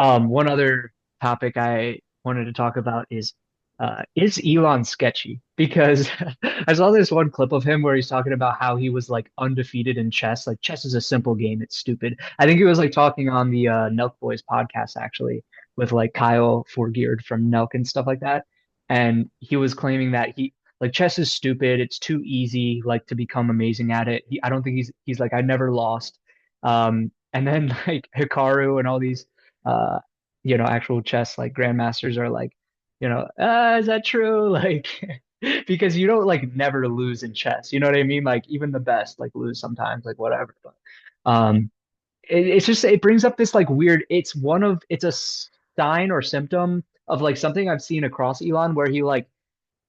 One other topic I wanted to talk about is Elon sketchy? Because I saw this one clip of him where he's talking about how he was like undefeated in chess. Like chess is a simple game, it's stupid. I think he was like talking on the Nelk Boys podcast actually with like Kyle Forgeard from Nelk and stuff like that. And he was claiming that he like chess is stupid, it's too easy like to become amazing at it. I don't think he's like I never lost. And then like Hikaru and all these uh actual chess like grandmasters are like, is that true? Like because you don't like never lose in chess. You know what I mean? Like even the best like lose sometimes, like whatever. But um it's just it brings up this like weird it's a sign or symptom of like something I've seen across Elon where he like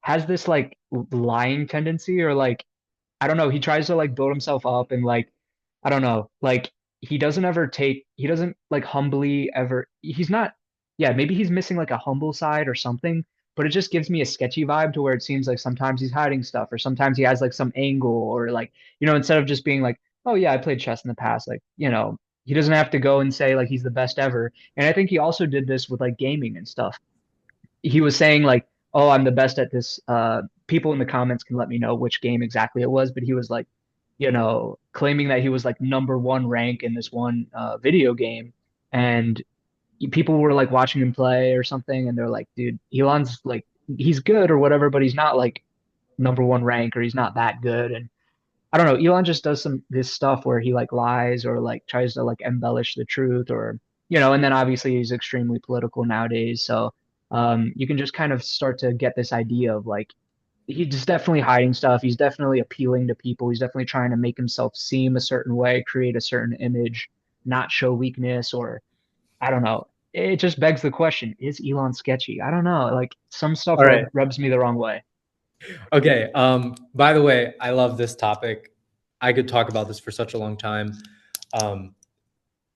has this like lying tendency or like I don't know. He tries to like build himself up and like I don't know. Like he doesn't like humbly ever he's not yeah, maybe he's missing like a humble side or something, but it just gives me a sketchy vibe to where it seems like sometimes he's hiding stuff or sometimes he has like some angle or like, instead of just being like, "Oh yeah, I played chess in the past," like, he doesn't have to go and say like he's the best ever. And I think he also did this with like gaming and stuff. He was saying like, "Oh, I'm the best at this." People in the comments can let me know which game exactly it was, but he was like, claiming that he was like number one rank in this one video game, and people were like watching him play or something, and they're like, "Dude, Elon's like he's good or whatever, but he's not like number one rank or he's not that good." And I don't know, Elon just does some this stuff where he like lies or like tries to like embellish the truth or and then obviously he's extremely political nowadays. So you can just kind of start to get this idea of like he's definitely hiding stuff. He's definitely appealing to people. He's definitely trying to make himself seem a certain way, create a certain image, not show weakness or I don't know. It just begs the question, is Elon sketchy? I don't know. Like some stuff All right. rubs me the wrong way. Okay. By the way, I love this topic. I could talk about this for such a long time. Um,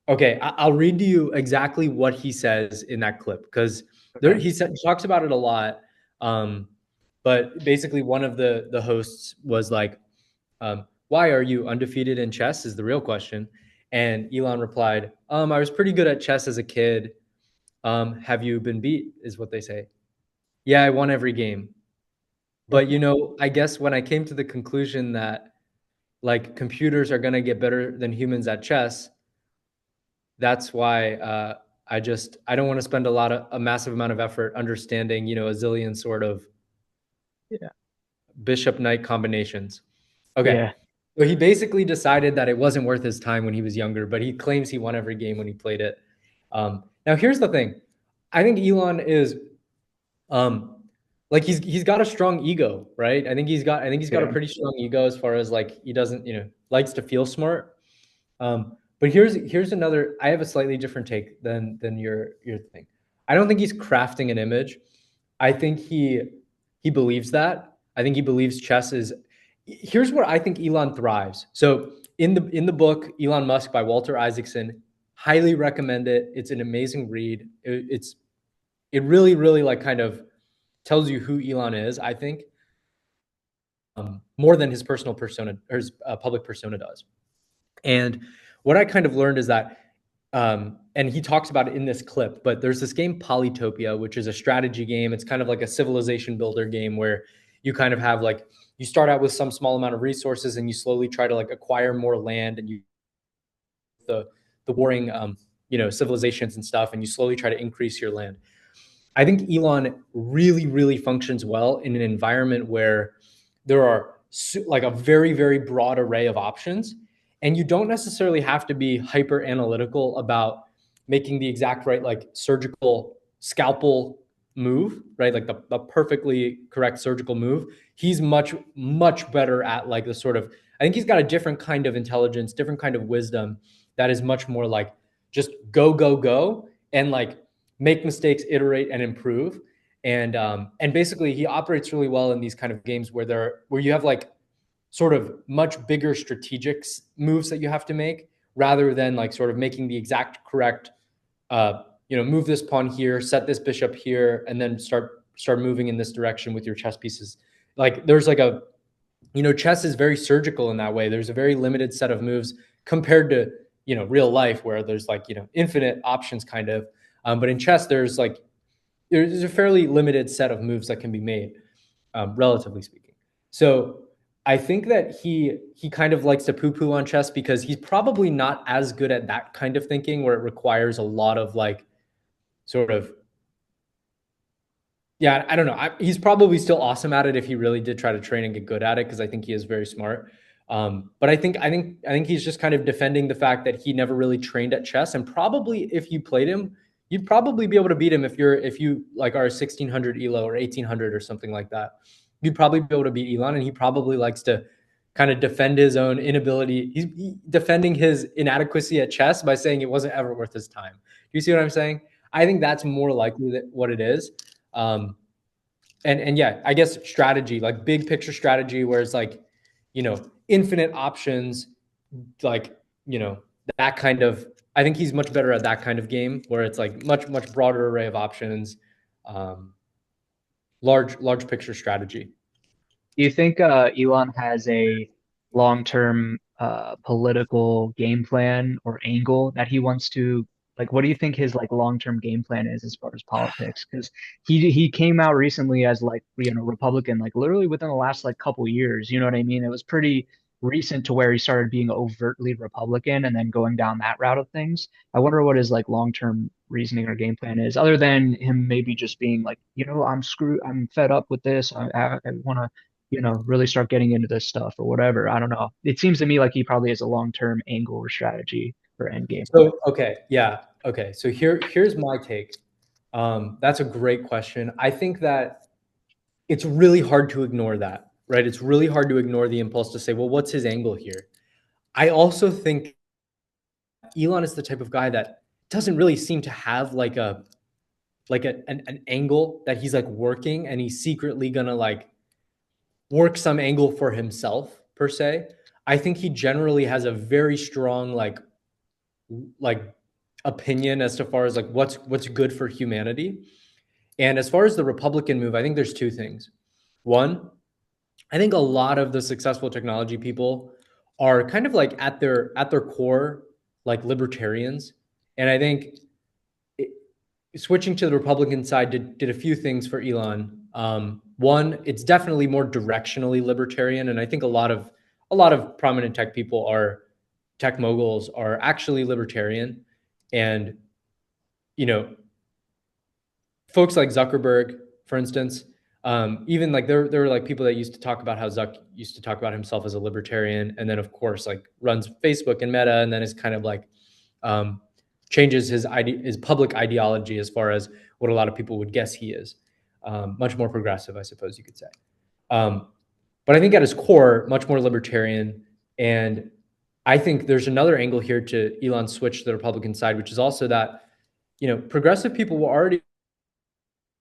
okay, I'll read to you exactly what he says in that clip because there Okay. he talks about it a lot. Um, but basically, one of the hosts was like, "Why are you undefeated in chess?" Is the real question. And Elon replied, "I was pretty good at chess as a kid. Have you been beat?" Is what they say. Yeah, I won every game. But I guess when I came to the conclusion that like computers are going to get better than humans at chess, that's why I don't want to spend a massive amount of effort understanding, a zillion sort of Yeah. bishop knight combinations. Okay. Yeah. So he basically decided that it wasn't worth his time when he was younger, but he claims he won every game when he played it. Now here's the thing. I think Elon is um like he's got a strong ego, right? I think he's got a Yeah. pretty strong ego as far as like he doesn't, likes to feel smart. But here's another. I have a slightly different take than your thing. I don't think he's crafting an image. I think he believes that. I think he believes chess is. Here's where I think Elon thrives. So in the book Elon Musk by Walter Isaacson, highly recommend it. It's an amazing read. It really like kind of tells you who Elon is. I think more than his personal persona or his public persona does. And what I kind of learned is that, and he talks about it in this clip, but there's this game Polytopia, which is a strategy game. It's kind of like a civilization builder game where you kind of have like, you start out with some small amount of resources and you slowly try to like acquire more land and you, the warring, civilizations and stuff, and you slowly try to increase your land. I think Elon really functions well in an environment where there are like a very broad array of options, and you don't necessarily have to be hyper analytical about making the exact right like surgical scalpel move, right? Like the perfectly correct surgical move. He's much better at like the sort of, I think he's got a different kind of intelligence, different kind of wisdom that is much more like just go and like make mistakes, iterate, and improve. And basically, he operates really well in these kind of games where you have like sort of much bigger strategic moves that you have to make rather than like sort of making the exact correct, move this pawn here, set this bishop here, and then start moving in this direction with your chess pieces. Like there's like chess is very surgical in that way. There's a very limited set of moves compared to real life where there's like infinite options kind of. But in chess, there's a fairly limited set of moves that can be made, relatively speaking. So I think that he kind of likes to poo-poo on chess because he's probably not as good at that kind of thinking where it requires a lot of like sort of, yeah, I don't know. He's probably still awesome at it if he really did try to train and get good at it because I think he is very smart. But I think he's just kind of defending the fact that he never really trained at chess, and probably if you played him, you'd probably be able to beat him if you like are 1600 elo or 1800 or something like that. You'd probably be able to beat Elon, and he probably likes to kind of defend his own inability. He's defending his inadequacy at chess by saying it wasn't ever worth his time. Do you see what I'm saying? I think that's more likely that what it is. Um, and yeah, I guess strategy, like big picture strategy, where it's like, infinite options, like, that kind of, I think he's much better at that kind of game where it's like much broader array of options, um, large picture strategy. Do you think Elon has a long-term political game plan or angle that he wants to like? What do you think his like long-term game plan is as far as politics? Because he came out recently as like Republican, like literally within the last like couple years. You know what I mean? It was pretty recent to where he started being overtly Republican and then going down that route of things. I wonder what his like long-term reasoning or game plan is, other than him maybe just being like, I'm screwed, I'm fed up with this. I want to really start getting into this stuff or whatever. I don't know. It seems to me like he probably has a long-term angle or strategy or end game. So, okay. Yeah. Okay. So here's my take. That's a great question. I think that it's really hard to ignore that, right? It's really hard to ignore the impulse to say, well, what's his angle here? I also think Elon is the type of guy that doesn't really seem to have an angle that he's like working, and he's secretly gonna like work some angle for himself per se. I think he generally has a very strong like opinion as to far as like what's good for humanity. And as far as the Republican move, I think there's two things. One, I think a lot of the successful technology people are kind of like at their core like libertarians, and I think it, switching to the Republican side did a few things for Elon. One, it's definitely more directionally libertarian, and I think a lot of prominent tech moguls are actually libertarian, and you know folks like Zuckerberg, for instance, even like there were like people that used to talk about how Zuck used to talk about himself as a libertarian, and then of course like runs Facebook and Meta, and then is kind of like um, changes his public ideology as far as what a lot of people would guess he is, much more progressive, I suppose you could say. Um, but I think at his core, much more libertarian, and I think there's another angle here to Elon's switch to the Republican side, which is also that progressive people were already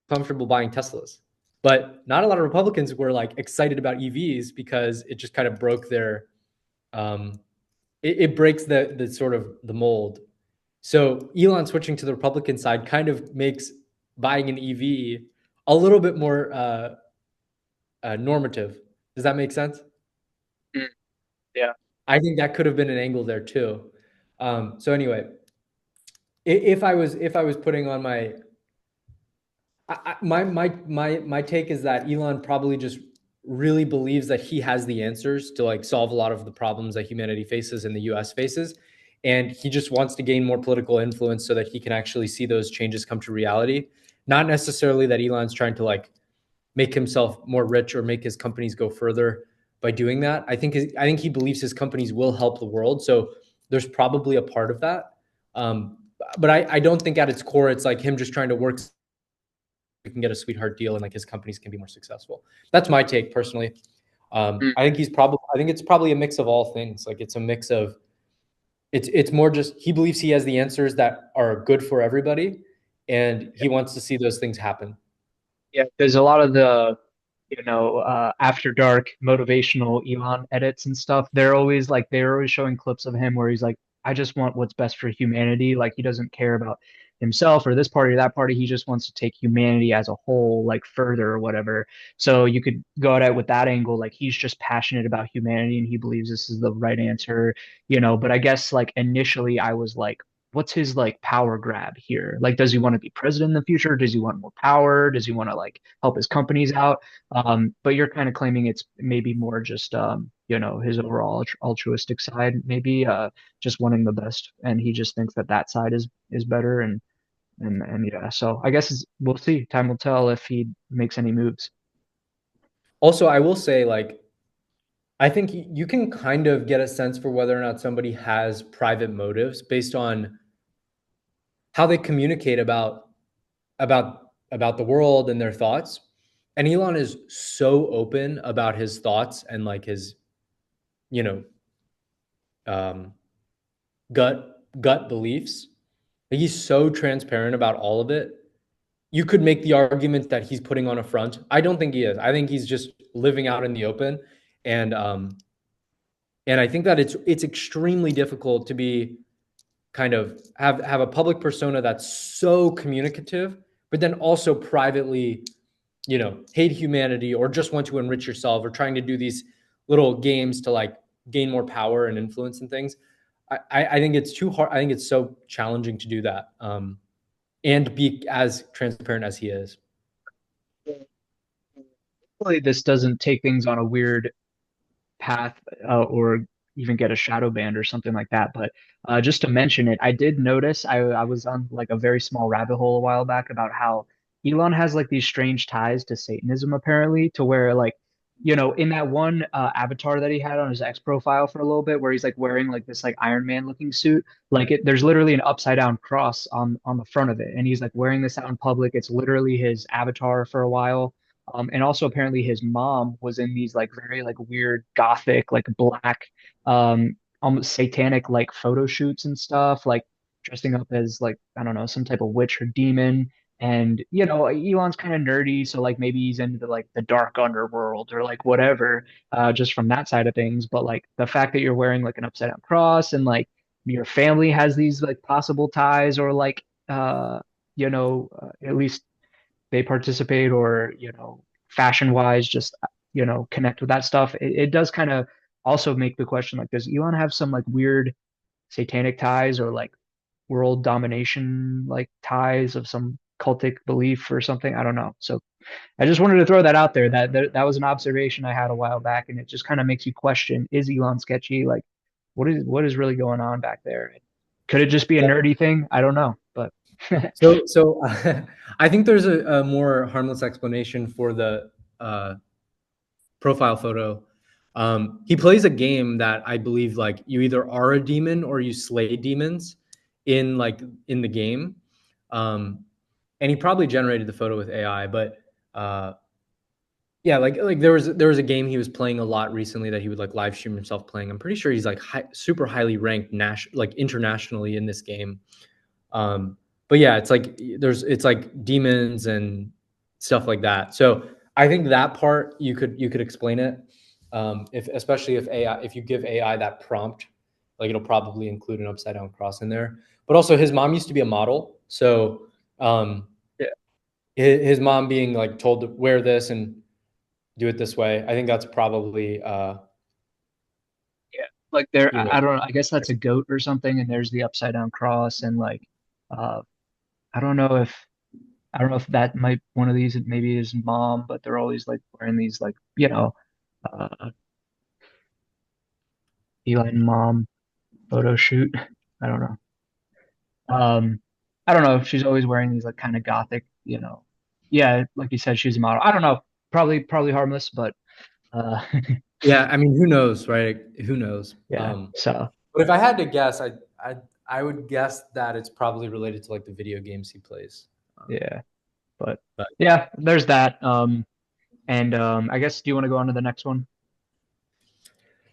comfortable buying Teslas. But not a lot of Republicans were like excited about EVs because it just kind of broke their it breaks the sort of the mold. So Elon switching to the Republican side kind of makes buying an EV a little bit more normative. Does that make sense? Mm, yeah. I think that could have been an angle there too. So anyway, if I was putting on my take is that Elon probably just really believes that he has the answers to like solve a lot of the problems that humanity faces and the US faces, and he just wants to gain more political influence so that he can actually see those changes come to reality. Not necessarily that Elon's trying to like make himself more rich or make his companies go further by doing that. I think he believes his companies will help the world, so there's probably a part of that. Um, but I don't think at its core it's like him just trying to work we can get a sweetheart deal and like his companies can be more successful. That's my take personally. Mm, I think it's probably a mix of all things. Like it's a mix of it's more just he believes he has the answers that are good for everybody, and yeah. he wants to see those things happen. Yeah. There's a lot of the after dark motivational Elon edits and stuff. They're always showing clips of him where he's like, I just want what's best for humanity. Like he doesn't care about himself or this party or that party. He just wants to take humanity as a whole, like further or whatever. So you could go at it with that angle. Like he's just passionate about humanity and he believes this is the right answer. But I guess like initially I was like what's his like power grab here? Like, does he want to be president in the future? Does he want more power? Does he want to like help his companies out? But you're kind of claiming it's maybe more just his overall altruistic side, maybe just wanting the best, and he just thinks that that side is better, and yeah. So I guess we'll see. Time will tell if he makes any moves. Also, I will say, like, I think you can kind of get a sense for whether or not somebody has private motives based on how they communicate about the world and their thoughts. And Elon is so open about his thoughts and like his, you know, um, gut beliefs. He's so transparent about all of it. You could make the argument that he's putting on a front. I don't think he is. I think he's just living out in the open, and I think that it's extremely difficult to be kind of have a public persona that's so communicative, but then also privately, hate humanity or just want to enrich yourself or trying to do these little games to like gain more power and influence and things. I think it's too hard. I think it's so challenging to do that, and be as transparent as he is. Hopefully, this doesn't take things on a weird path or even get a shadow band or something like that. But just to mention it, I did notice I was on like a very small rabbit hole a while back about how Elon has like these strange ties to Satanism apparently, to where like in that one avatar that he had on his X profile for a little bit, where he's like wearing like this like Iron Man looking suit, like there's literally an upside down cross on the front of it, and he's like wearing this out in public. It's literally his avatar for a while. And also apparently his mom was in these like very like weird gothic, like black, almost satanic like photo shoots and stuff, like dressing up as like, I don't know, some type of witch or demon. And Elon's kind of nerdy, so like maybe he's into like the dark underworld or like whatever, just from that side of things. But like the fact that you're wearing like an upside down cross and like your family has these like possible ties or like at least they participate or fashion wise just connect with that stuff, it does kind of also make the question like, does Elon have some like weird satanic ties or like world domination like ties of some cultic belief or something? I don't know. So I just wanted to throw that out there, that was an observation I had a while back, and it just kind of makes you question, is Elon sketchy? Like what is really going on back there? Could it just be a nerdy thing? I don't know, but So I think there's a more harmless explanation for the profile photo. He plays a game that I believe like you either are a demon or you slay demons in the game. And he probably generated the photo with AI, but yeah, like there was a game he was playing a lot recently that he would like live stream himself playing. I'm pretty sure he's like super highly ranked like internationally in this game. Um, but yeah, it's like demons and stuff like that. So I think that part you could explain it. If especially if you give AI that prompt, like it'll probably include an upside down cross in there. But also his mom used to be a model, so yeah, his mom being like told to wear this and do it this way. I think that's probably yeah. Like there, you know I don't know. I guess that's a goat or something, and there's the upside down cross, and like, uh, I don't know if I don't know if that might one of these maybe his mom, but they're always like wearing these like uh, Elon mom photo shoot. I don't know. Um, I don't know. She's always wearing these like kind of gothic, Yeah, like you said, she's a model. I don't know. Probably harmless, but uh, yeah. I mean, who knows, right? Who knows? yeah. So But if I had to guess, I would guess that it's probably related to like the video games he plays. yeah, but But yeah, there's that. And I guess do you want to go on to the next one?